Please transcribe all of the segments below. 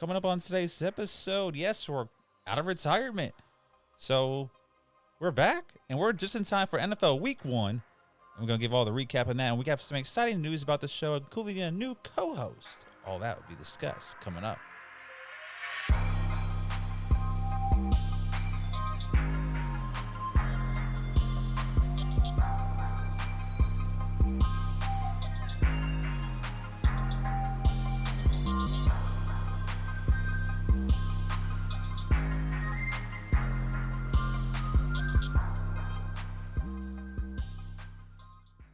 Coming up on today's episode, yes, we're out of retirement. So we're back, and we're just in time for NFL Week 1. And we're going to give all the recap on that. And we got some exciting news about the show, including a new co-host. All that will be discussed coming up.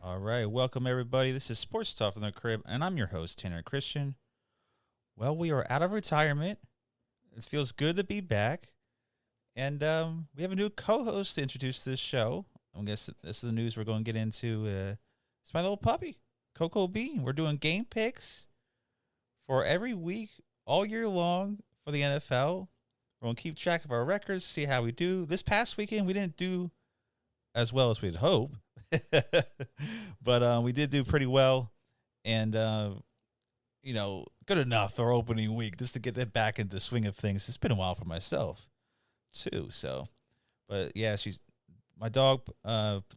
All right, welcome everybody. This is Sports Talk from the Crib, and I'm your host, Tanner Christian. Well, we are out of retirement. It feels good to be back, and we have a new co-host to introduce to this show. I guess this is the news we're going to get into. It's my little puppy, Coco Bean. We're doing game picks for every week, all year long for the NFL. We're going to keep track of our records, see how we do. This past weekend, we didn't do as well as we'd hope. But we did do pretty well, and good enough for opening week just to get that back into the swing of things. It's been a while for myself too. So, but yeah, my dog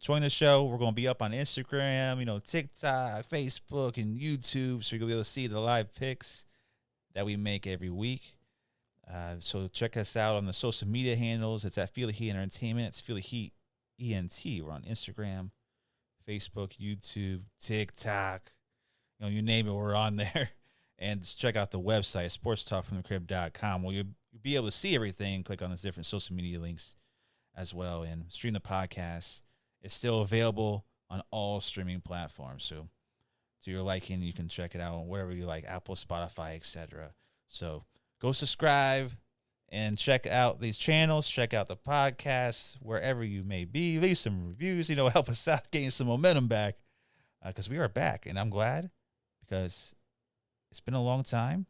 joined the show. We're gonna be up on Instagram, TikTok, Facebook, and YouTube, so you're gonna be able to see the live picks that we make every week. So check us out on the social media handles. It's at Feel the Heat Entertainment. It's Feel the Heat ENT. We're on Instagram, Facebook, YouTube, TikTok, you name it, we're on there. And just check out the website, sportstalkfromthecrib.com, where you'll be able to see everything. Click on those different social media links as well, and stream the podcast. It's still available on all streaming platforms. So to your liking, you can check it out on wherever you like, Apple, Spotify, etc. So go subscribe and check out these channels, check out the podcast, wherever you may be. Leave some reviews, help us out, getting some momentum back, because we are back. And I'm glad, because it's been a long time,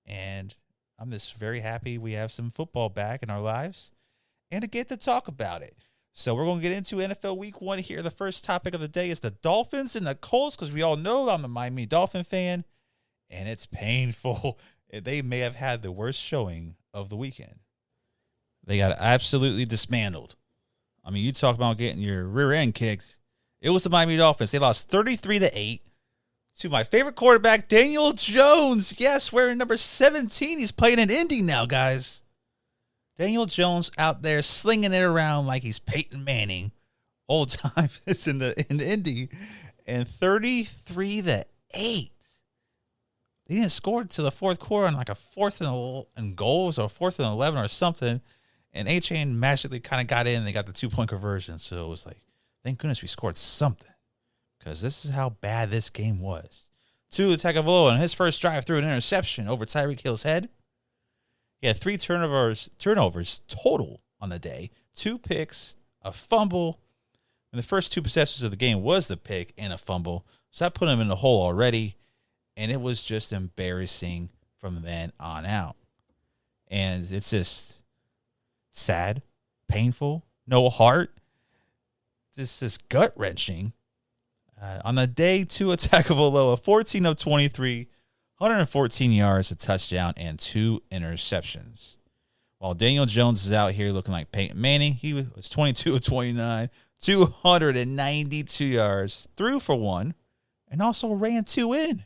and I'm just very happy we have some football back in our lives and to get to talk about it. So we're going to get into NFL Week 1 here. The first topic of the day is the Dolphins and the Colts, because we all know I'm a Miami Dolphin fan, and it's painful. They may have had the worst showing of the weekend. They got absolutely dismantled. I mean, you talk about getting your rear end kicked. It was the Miami Dolphins. They lost 33-8 to my favorite quarterback, Daniel Jones. Yes, wearing number 17. He's playing in Indy now, guys. Daniel Jones out there slinging it around like he's Peyton Manning. Old time is in the Indy. And 33-8. They didn't score to the fourth quarter on like a fourth and goals or 4th and 11 or something. And A-Chain magically kind of got in and they got the 2-point conversion. So it was like, thank goodness we scored something, because this is how bad this game was. Tua Tagovailoa on his first drive threw an interception over Tyreek Hill's head. He had 3 turnovers total on the day, 2 picks, a fumble. And the first 2 possessions of the game was the pick and a fumble. So that put him in the hole already. And it was just embarrassing from then on out. And it's just sad, painful, no heart. This gut-wrenching. On the day, Tua Tagovailoa, 14 of 23, 114 yards, a touchdown, and 2 interceptions. While Daniel Jones is out here looking like Peyton Manning, he was 22 of 29, 292 yards, threw for 1, and also ran 2 in.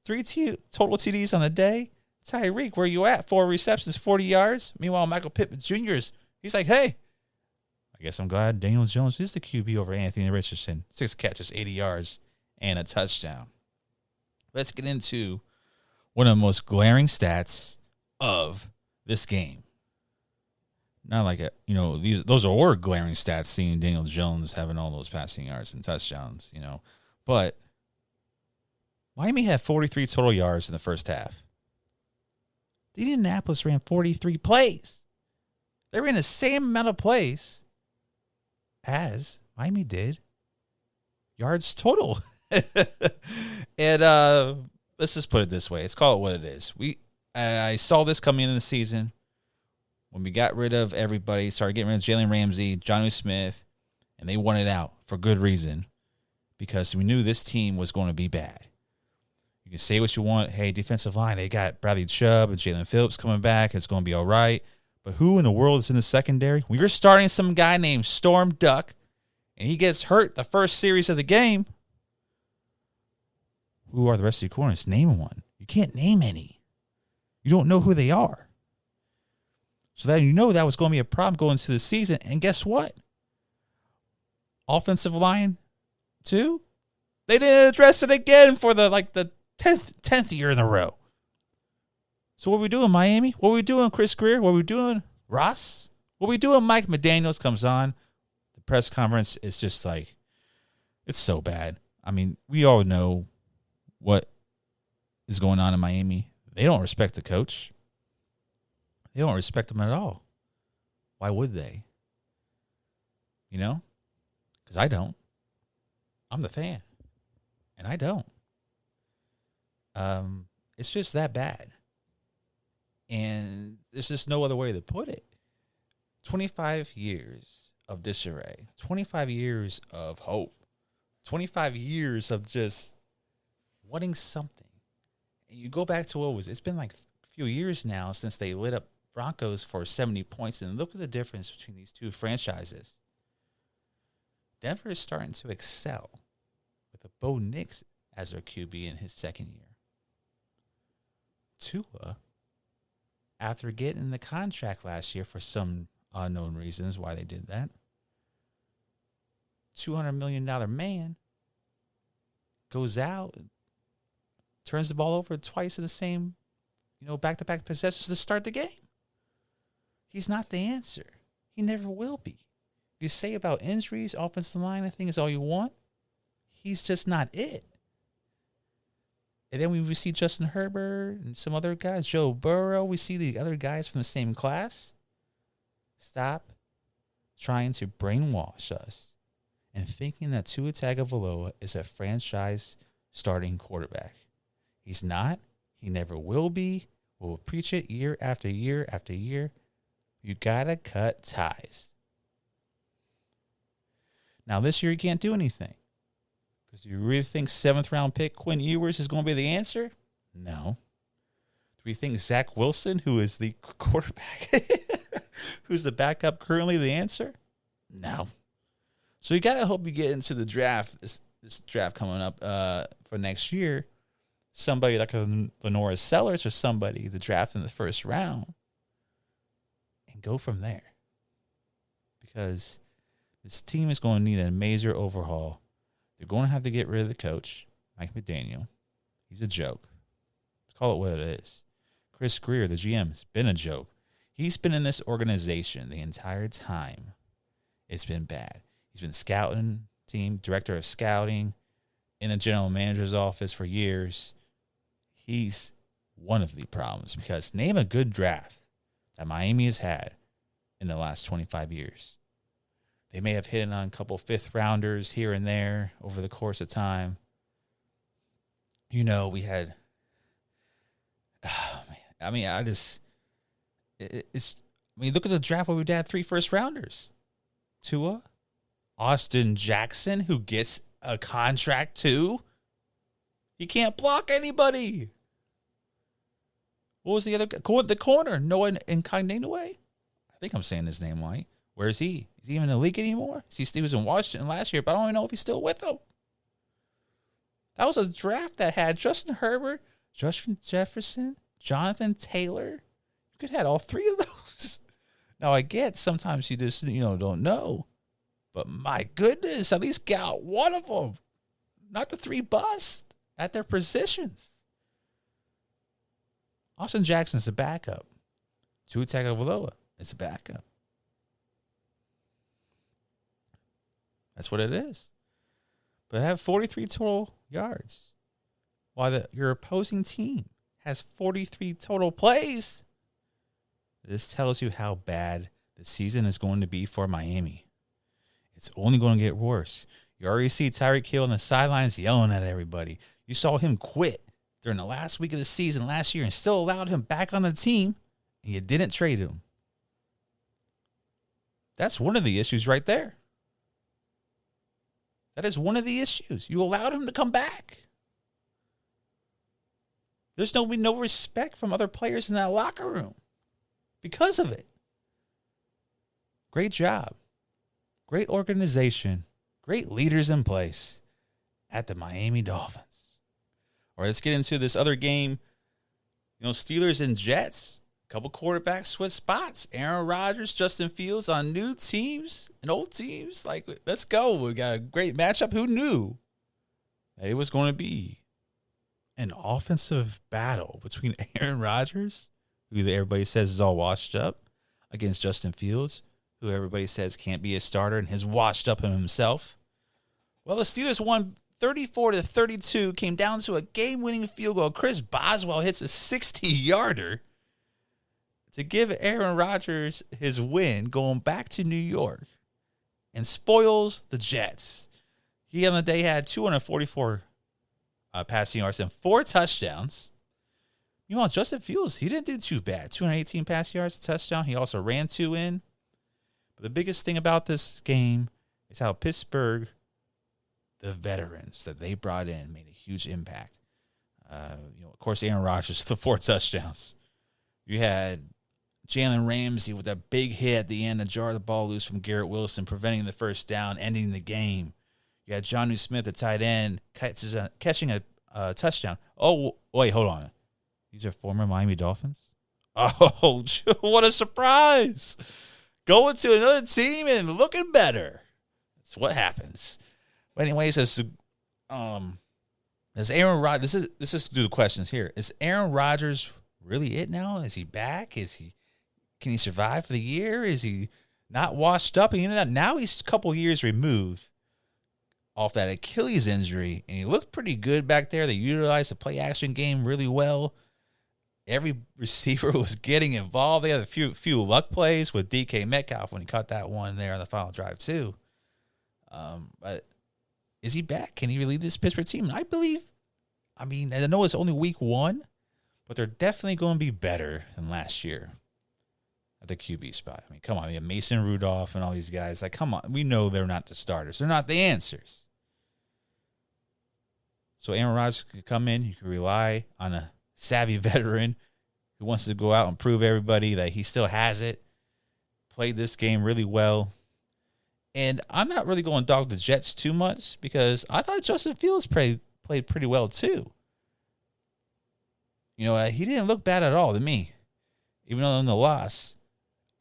3 total TDs on the day. Tyreek, where you at? 4 receptions, 40 yards. Meanwhile, Michael Pittman Jr. He's like, hey, I guess I'm glad Daniel Jones is the QB over Anthony Richardson. 6 catches, 80 yards, and a touchdown. Let's get into one of the most glaring stats of this game. Not like those are glaring stats, seeing Daniel Jones having all those passing yards and touchdowns, but Miami had 43 total yards in the first half. Indianapolis ran 43 plays. They ran the same amount of plays as Miami did yards total. And let's just put it this way. Let's call it what it is. I saw this coming in the season when we got rid of everybody, started getting rid of Jalen Ramsey, Jonnu Smith, and they won it out for good reason, because we knew this team was going to be bad. You can say what you want. Hey, defensive line, they got Bradley Chubb and Jalen Phillips coming back. It's going to be all right. But who in the world is in the secondary? When you're starting some guy named Storm Duck and he gets hurt the first series of the game, who are the rest of your corners? Name one. You can't name any. You don't know who they are. So then you know that was going to be a problem going into the season. And guess what? Offensive line, too. They didn't address it again for the 10th year in a row. So what are we doing, Miami? What are we doing, Chris Greer? What are we doing, Ross? What are we doing? Mike McDaniels comes on. The press conference is just like, it's so bad. I mean, we all know what is going on in Miami. They don't respect the coach. They don't respect him at all. Why would they? You know? Because I don't. I'm the fan. And I don't. It's just that bad. And there's just no other way to put it. 25 years of disarray. 25 years of hope. 25 years of just wanting something. And you go back to it's been like a few years now since they lit up Broncos for 70 points. And look at the difference between these two franchises. Denver is starting to excel with a Bo Nix as their QB in his second year. Tua, after getting the contract last year for some unknown reasons why they did that, $200 million man goes out, turns the ball over twice in the same, back-to-back possessions to start the game. He's not the answer. He never will be. You say about injuries, offensive line, I think is all you want. He's just not it. And then we see Justin Herbert and some other guys, Joe Burrow. We see the other guys from the same class. Stop trying to brainwash us and thinking that Tua Tagovailoa is a franchise starting quarterback. He's not. He never will be. We'll preach it year after year after year. You got to cut ties. Now, this year you can't do anything. Because do you really think 7th-round pick Quinn Ewers is going to be the answer? No. Do we think Zach Wilson, who is the quarterback, who's the backup currently, the answer? No. So you got to hope you get into the draft, this draft coming up for next year, somebody like a Lenora Sellers or somebody to draft in the first round and go from there. Because this team is going to need a major overhaul. They're going to have to get rid of the coach, Mike McDaniel. He's a joke. Let's call it what it is. Chris Greer, the GM, has been a joke. He's been in this organization the entire time. It's been bad. He's been scouting team, director of scouting, in the general manager's office for years. He's one of the problems because name a good draft that Miami has had in the last 25 years. They may have hit on a couple 5th-rounders here and there over the course of time. We had... Oh, man. I mean, look at the draft where we had 3 first-rounders. Tua, Austin Jackson, who gets a contract too. He can't block anybody. What was the other guy? The corner, Noah Incognito. I think I'm saying his name right. Where is he? Is he even in the league anymore? He was in Washington last year, but I don't even know if he's still with them. That was a draft that had Justin Herbert, Justin Jefferson, Jonathan Taylor. You could have had all 3 of those. Now, I get sometimes you just, don't know. But my goodness, at least got one of them. Not the 3 bust at their positions. Austin Jackson's a backup. Tua Tagovailoa is a backup. That's what it is. But have 43 total yards while your opposing team has 43 total plays. This tells you how bad the season is going to be for Miami. It's only going to get worse. You already see Tyreek Hill on the sidelines yelling at everybody. You saw him quit during the last week of the season last year and still allowed him back on the team, and you didn't trade him. That's one of the issues right there. That is one of the issues. You allowed him to come back. There's no respect from other players in that locker room because of it. Great job. Great organization. Great leaders in place at the Miami Dolphins. All right, let's get into this other game. Steelers and Jets. A couple quarterbacks switch spots. Aaron Rodgers, Justin Fields on new teams and old teams. Let's go. We got a great matchup. Who knew it was going to be an offensive battle between Aaron Rodgers, who everybody says is all washed up, against Justin Fields, who everybody says can't be a starter and has washed up himself. Well, the Steelers won 34-32, came down to a game-winning field goal. Chris Boswell hits a 60-yarder to give Aaron Rodgers his win going back to New York and spoils the Jets. He on the day had 244 passing yards and 4 touchdowns. Meanwhile, Justin Fields, he didn't do too bad. 218 passing yards, a touchdown. He also ran 2 in. But the biggest thing about this game is how Pittsburgh, the veterans that they brought in, made a huge impact. Of course, Aaron Rodgers, the 4 touchdowns. You had Jalen Ramsey with a big hit at the end to jar the ball loose from Garrett Wilson, preventing the first down, ending the game. You had Jonnu Smith, the tight end, catching a touchdown. Oh, wait, hold on. These are former Miami Dolphins? Oh, what a surprise. Going to another team and looking better. That's what happens. But anyways, as Aaron Rodgers, this is do the questions here. Is Aaron Rodgers really it now? Is he back? Can he survive for the year? Is he not washed up? And now he's a couple years removed off that Achilles injury, and he looked pretty good back there. They utilized the play-action game really well. Every receiver was getting involved. They had a few luck plays with DK Metcalf when he caught that one there on the final drive too. But is he back? Can he relieve this Pittsburgh team? And I know it's only week 1, but they're definitely going to be better than last year at the QB spot. Come on. Mason Rudolph and all these guys. Come on. We know they're not the starters. They're not the answers. So Aaron Rodgers could come in. You can rely on a savvy veteran who wants to go out and prove everybody that he still has it. Played this game really well. And I'm not really going to dog the Jets too much because I thought Justin Fields played pretty well too. He didn't look bad at all to me, even though in the loss.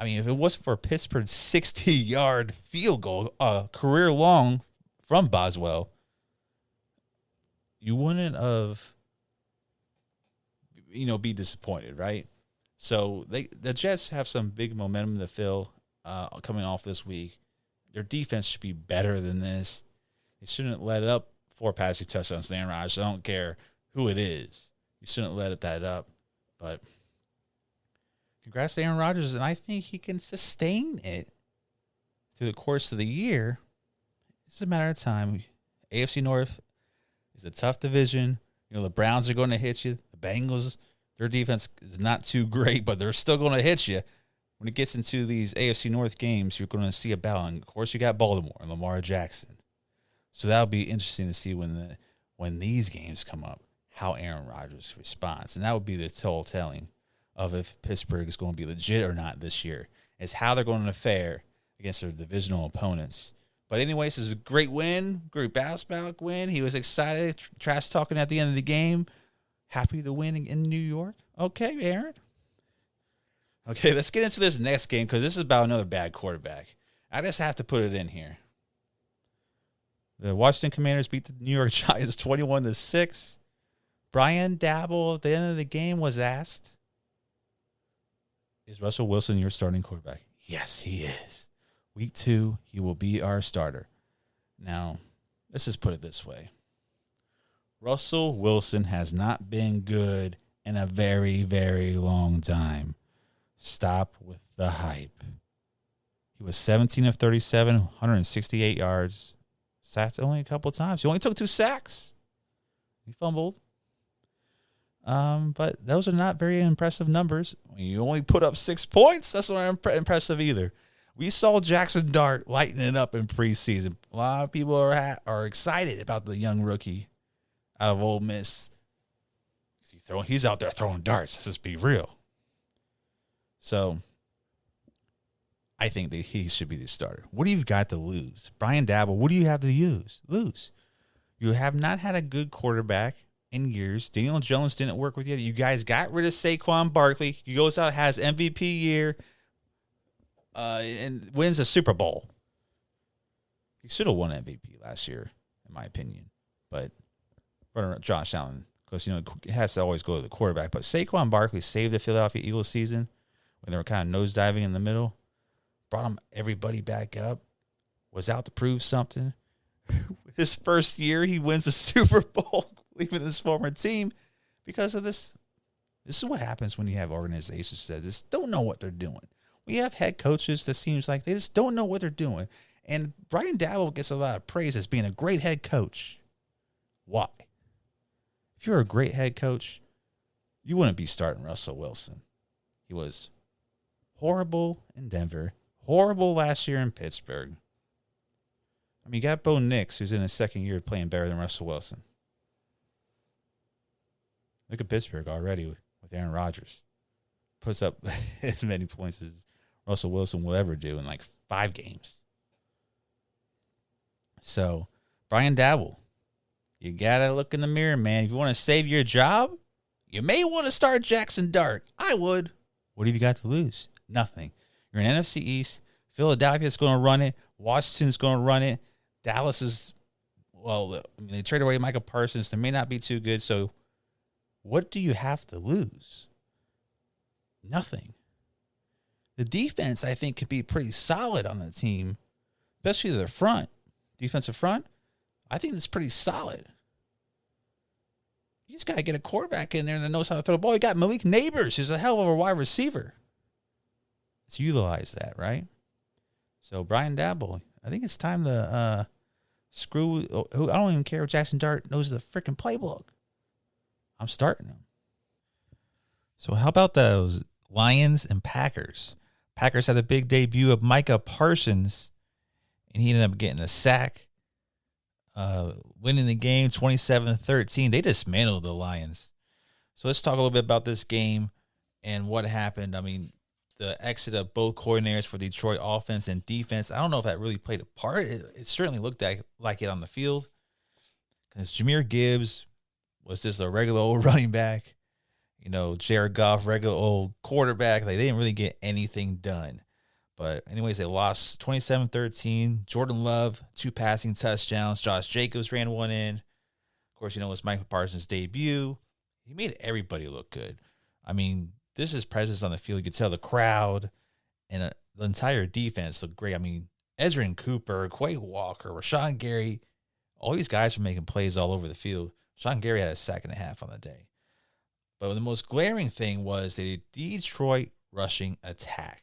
If it wasn't for Pittsburgh's 60-yard field goal, career long from Boswell, you wouldn't have, be disappointed, right? So the Jets have some big momentum to fill coming off this week. Their defense should be better than this. They shouldn't let up 4 passing touchdowns to Aaron Rodgers. I don't care who it is. You shouldn't let that up. But congrats to Aaron Rodgers, and I think he can sustain it through the course of the year. It's a matter of time. AFC North is a tough division. The Browns are going to hit you. The Bengals, their defense is not too great, but they're still going to hit you. When it gets into these AFC North games, you're going to see a battle. And of course, you got Baltimore and Lamar Jackson. So that'll be interesting to see when these games come up, how Aaron Rodgers responds. And that would be the telling of if Pittsburgh is going to be legit or not this year, is how they're going to fare against their divisional opponents. But anyways, this is a great win, great bounce back win. He was excited, trash talking at the end of the game. Happy to win in New York. Okay, Aaron. Okay, let's get into this next game because this is about another bad quarterback. I just have to put it in here. The Washington Commanders beat the New York Giants 21-6. Brian Dabble at the end of the game was asked, "Is Russell Wilson your starting quarterback?" Yes, he is. Week 2, he will be our starter. Now, let's just put it this way. Russell Wilson has not been good in a very, very long time. Stop with the hype. He was 17 of 37, 168 yards. Sacked only a couple times. He only took 2 sacks. He fumbled. But those are not very impressive numbers. You only put up 6 points. That's not impressive either. We saw Jackson Dart lighten it up in preseason. A lot of people are excited about the young rookie out of Ole Miss. He He's out there throwing darts. Let's just be real. So I think that he should be the starter. What do you got to lose? Brian Dabble, what do you have to lose? You have not had a good quarterback in years. Daniel Jones didn't work with you. You guys got rid of Saquon Barkley. He goes out, has MVP year, and wins a Super Bowl. He should have won MVP last year, in my opinion. But Josh Allen, because, it has to always go to the quarterback. But Saquon Barkley saved the Philadelphia Eagles season when they were kind of nosediving in the middle. Brought everybody back up. Was out to prove something. His first year, he wins the Super Bowl, leaving his former team because of this. This is what happens when you have organizations that just don't know what they're doing. We have head coaches that seems like they just don't know what they're doing. And Brian Dabble gets a lot of praise as being a great head coach. Why? If you're a great head coach, you wouldn't be starting Russell Wilson. He was horrible in Denver, horrible last year in Pittsburgh. I mean, you got Bo Nix, who's in his second year playing better than Russell Wilson. Look at Pittsburgh already with Aaron Rodgers. Puts up as many points as Russell Wilson will ever do in like 5 games. So, Brian Dabble, you got to look in the mirror, man. If you want to save your job, you may want to start Jackson Dart. I would. What have you got to lose? Nothing. You're in NFC East. Philadelphia's going to run it. Washington's going to run it. Dallas is, they traded away Micah Parsons. They may not be too good. So, what do you have to lose? Nothing. The defense, I think, could be pretty solid on the team, especially the front. Defensive front, I think it's pretty solid. You just got to get a quarterback in there that knows how to throw the ball. You got Malik Neighbors, who's a hell of a wide receiver. Let's utilize that, right? So, Brian Dabble, I think it's time to screw. I don't even care if Jackson Dart knows the freaking playbook. I'm starting him. So, how about those Lions and Packers? Packers had a big debut of Micah Parsons, and he ended up getting a sack, winning the game 27-13. They dismantled the Lions. So let's talk a little bit about this game and what happened. I mean, the exit of both coordinators for Detroit offense and defense, I don't know if that really played a part. It certainly looked like it on the field because Jahmyr Gibbs was just a regular old running back. Jared Goff, regular old quarterback. They didn't really get anything done. But anyways, they lost 27-13. Jordan Love, 2 passing touchdowns. Josh Jacobs ran one in. Of course, it's Micah Parsons' debut. He made everybody look good. I mean, this is presence on the field. You could tell the crowd and the entire defense looked great. I mean, Ezra Cooper, Quay Walker, Rashawn Gary, all these guys were making plays all over the field. Rashawn Gary had a sack and a half on the day. But the most glaring thing was the Detroit rushing attack.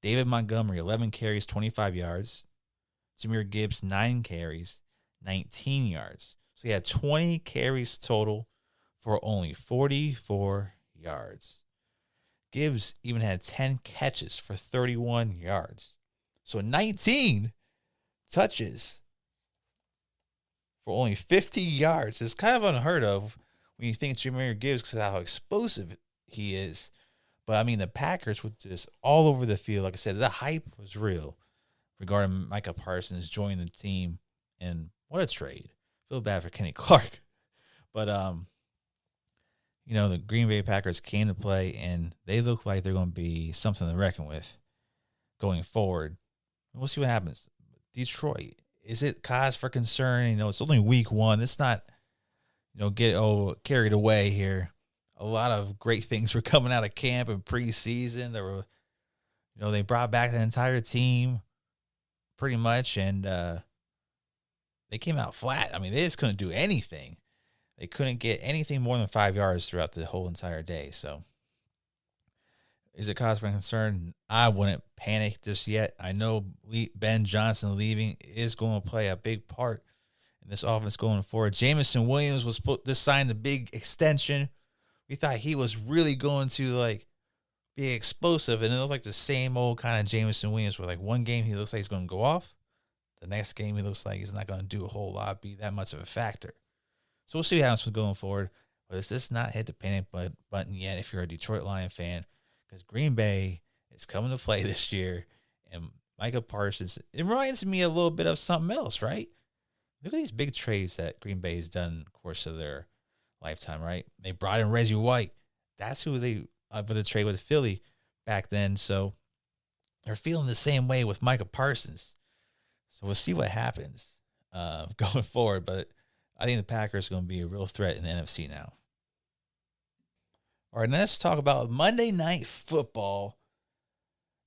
David Montgomery, 11 carries, 25 yards. Jahmyr Gibbs, 9 carries, 19 yards. So he had 20 carries total for only 44 yards. Gibbs even had 10 catches for 31 yards. So 19 touches for only 50 yards. It's kind of unheard of when you think Jahmyr Gibbs because of how explosive he is. But, I mean, the Packers were just all over the field. Like I said, the hype was real regarding Micah Parsons joining the team. And what a trade. Feel bad for Kenny Clark. But, the Green Bay Packers came to play, and they look like they're going to be something to reckon with going forward. We'll see what happens. Detroit, is it cause for concern? It's only week 1. It's not, get carried away here. A lot of great things were coming out of camp and preseason. There were, they brought back the entire team pretty much, and they came out flat. I mean, they just couldn't do anything. They couldn't get anything more than 5 yards throughout the whole entire day. So, is it cause for concern? I wouldn't panic just yet. I know Ben Johnson leaving is going to play a big part in this offense going forward. Jameson Williams was signed a big extension. We thought he was really going to be explosive, and it looked like the same old kind of Jameson Williams where one game he looks like he's going to go off. The next game he looks like he's not going to do a whole lot, be that much of a factor. So we'll see what happens going forward. But it's just not hit the panic button yet if you're a Detroit Lion fan, because Green Bay is coming to play this year, and Micah Parsons, it reminds me a little bit of something else, right? Look at these big trades that Green Bay has done in the course of their lifetime, right? They brought in Reggie White. That's who they for the trade with Philly back then. So they're feeling the same way with Micah Parsons. So we'll see what happens going forward. But I think the Packers are going to be a real threat in the NFC now. All right, now let's talk about Monday Night Football.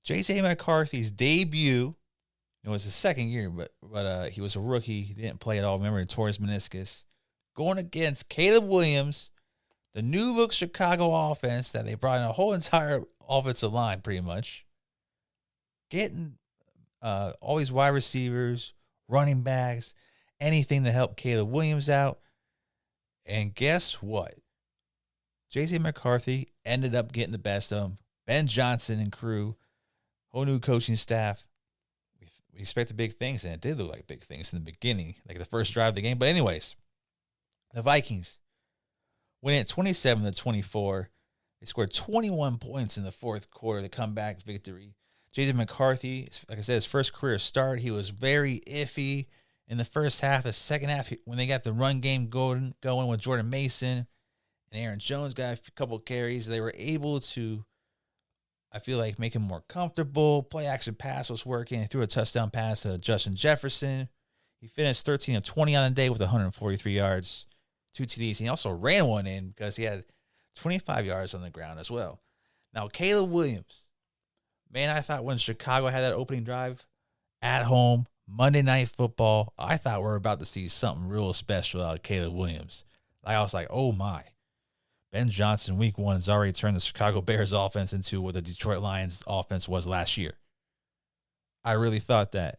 J.J. McCarthy's debut. It was his second year, but he was a rookie. He didn't play at all. Remember, he tore his meniscus. Going against Caleb Williams, the new look Chicago offense that they brought in a whole entire offensive line, pretty much. Getting all these wide receivers, running backs, anything to help Caleb Williams out. And guess what? J.J. McCarthy ended up getting the best of him. Ben Johnson and crew, whole new coaching staff. We expected big things, and it did look like big things in the beginning, like the first drive of the game. But anyways, the Vikings win it 27-24. They scored 21 points in the fourth quarter, the comeback victory. J.J. McCarthy, like I said, his first career start, he was very iffy in the first half. The second half, when they got the run game going with Jordan Mason and Aaron Jones got a couple carries, they were able to, I feel like, make him more comfortable. Play action pass was working. He threw a touchdown pass to Justin Jefferson. He finished 13 of 20 on the day with 143 yards, 2 TDs. He also ran one in because he had 25 yards on the ground as well. Now, Caleb Williams, man, I thought when Chicago had that opening drive at home, Monday Night Football, I thought we were about to see something real special out of Caleb Williams. Like, I was like, oh my. Ben Johnson, week one, has already turned the Chicago Bears offense into what the Detroit Lions offense was last year. I really thought that.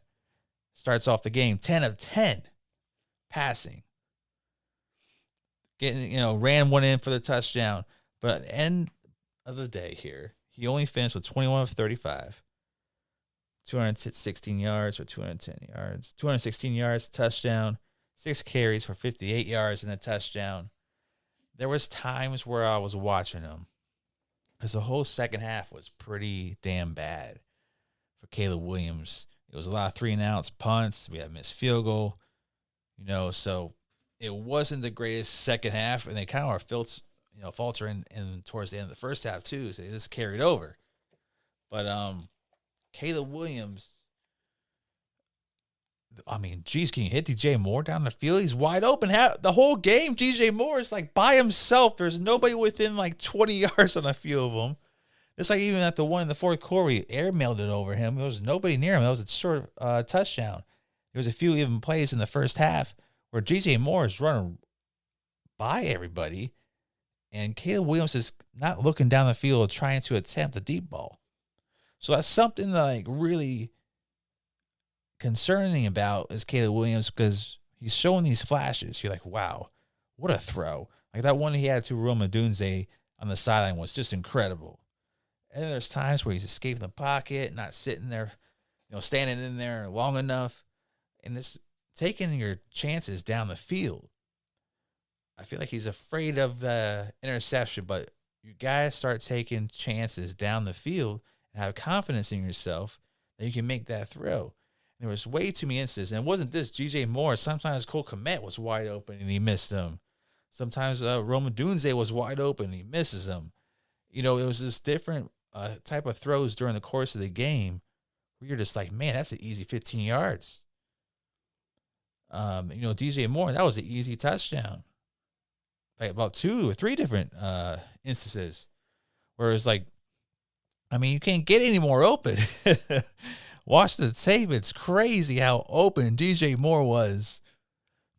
Starts off the game 10 of 10 passing. Ran one in for the touchdown. But at the end of the day here, he only finished with 21 of 35. 216 yards or 210 yards. 216 yards, touchdown. 6 carries for 58 yards and a touchdown. There was times where I was watching him because the whole second half was pretty damn bad for Caleb Williams. It was a lot of 3-and-outs, punts. We had missed field goal, so it wasn't the greatest second half, and they kind of were faltering in towards the end of the first half too. So they just carried over. But Caleb Williams, I mean, geez, can you hit DJ Moore down the field? He's wide open. The whole game, DJ Moore is like by himself. There's nobody within like 20 yards on a few of them. It's like even at the one in the fourth quarter, he airmailed it over him. There was nobody near him. That was a short touchdown. There was a few even plays in the first half where DJ Moore is running by everybody, and Caleb Williams is not looking down the field trying to attempt a deep ball. So that's something like really concerning about is Caleb Williams, because he's showing these flashes. You're like, wow, what a throw. Like that one he had to Rome Odunze on the sideline was just incredible. And then there's times where he's escaping the pocket, not sitting there, standing in there long enough, and it's taking your chances down the field. I feel like he's afraid of the interception, but you guys start taking chances down the field and have confidence in yourself that you can make that throw. There was way too many instances, and it wasn't this DJ Moore. Sometimes Cole Kmet was wide open and he missed him. Sometimes Rome Odunze was wide open and he misses him. It was this different type of throws during the course of the game where you're just like, man, that's an easy 15 yards. DJ Moore, that was an easy touchdown. Like about 2 or 3 different instances where it's like, I mean, you can't get any more open. Watch the tape. It's crazy how open DJ Moore was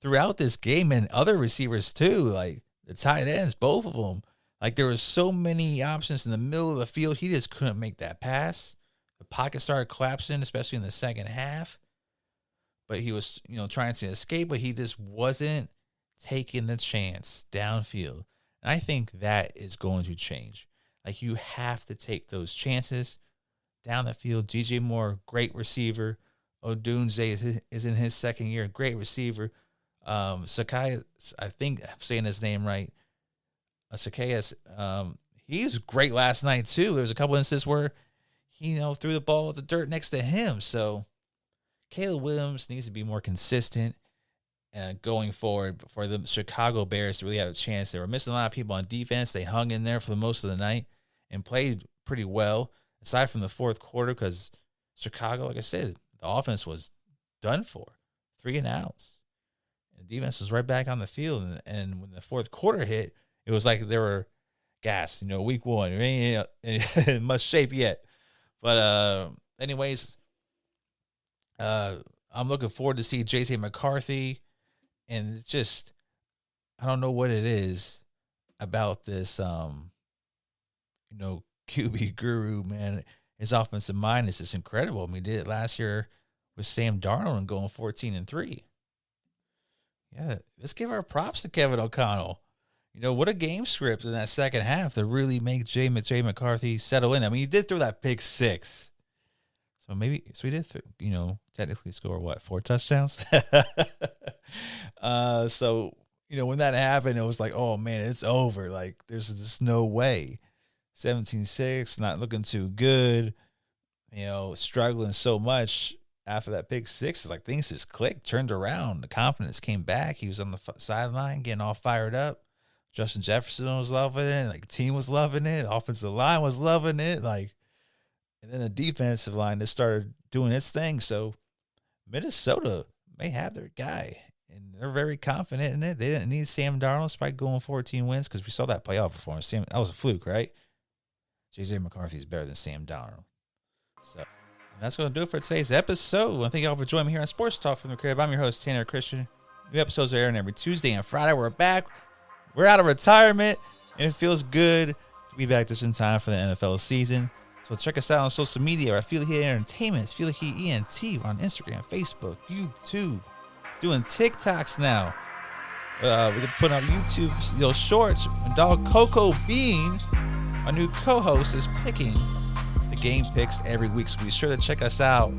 throughout this game, and other receivers too, like the tight ends, both of them. Like there was so many options in the middle of the field. He just couldn't make that pass. The pocket started collapsing, especially in the second half. But he was, trying to escape, but he just wasn't taking the chance downfield. And I think that is going to change. Like you have to take those chances down the field. DJ Moore, great receiver. Odunze is in his second year, great receiver. Sakai, I think I'm saying his name right. Zacchaeus, he was great last night too. There was a couple instances where he, threw the ball at the dirt next to him. So Caleb Williams needs to be more consistent going forward for the Chicago Bears to really have a chance. They were missing a lot of people on defense. They hung in there for the most of the night and played pretty well, aside from the fourth quarter, because Chicago, like I said, the offense was done for, 3 and outs. And the defense was right back on the field. And when the fourth quarter hit, it was like they were gassed. Week one, it ain't in much shape yet. But anyways, I'm looking forward to see J.J. McCarthy. And it's just, I don't know what it is about this, QB guru, man. His offensive mind is just incredible. I mean, he did it last year with Sam Darnold and going 14-3. Yeah, let's give our props to Kevin O'Connell. What a game script in that second half to really make J. McCarthy settle in. I mean, he did throw that pick 6. So he did, technically score 4 touchdowns? So, when that happened, it was like, oh man, it's over. Like, there's just no way. 17-6, not looking too good, struggling so much after that pick 6. It's like things just clicked, turned around. The confidence came back. He was on the sideline getting all fired up. Justin Jefferson was loving it. Like, the team was loving it. The offensive line was loving it. Like, and then the defensive line just started doing its thing. So Minnesota may have their guy, and they're very confident in it. They didn't need Sam Darnold despite going 14 wins, because we saw that playoff performance. That was a fluke, right? J.J. McCarthy is better than Sam Darnold. So that's going to do it for today's episode. I want to thank y'all for joining me here on Sports Talk from the Crib. I'm your host, Tanner Christian. New episodes are airing every Tuesday and Friday. We're back. We're out of retirement, and it feels good to be back just in time for the NFL season. So check us out on social media. We're at Feel Heat Entertainment. It's Feel Heat ENT. We're on Instagram, Facebook, YouTube. Doing TikToks now. We're going to put on YouTube shorts. And dog Coco Bean, our new co-host, is picking the game picks every week. So be sure to check us out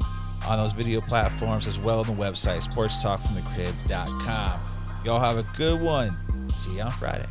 on those video platforms as well on the website, sportstalkfromthecrib.com. Y'all have a good one. See you on Friday.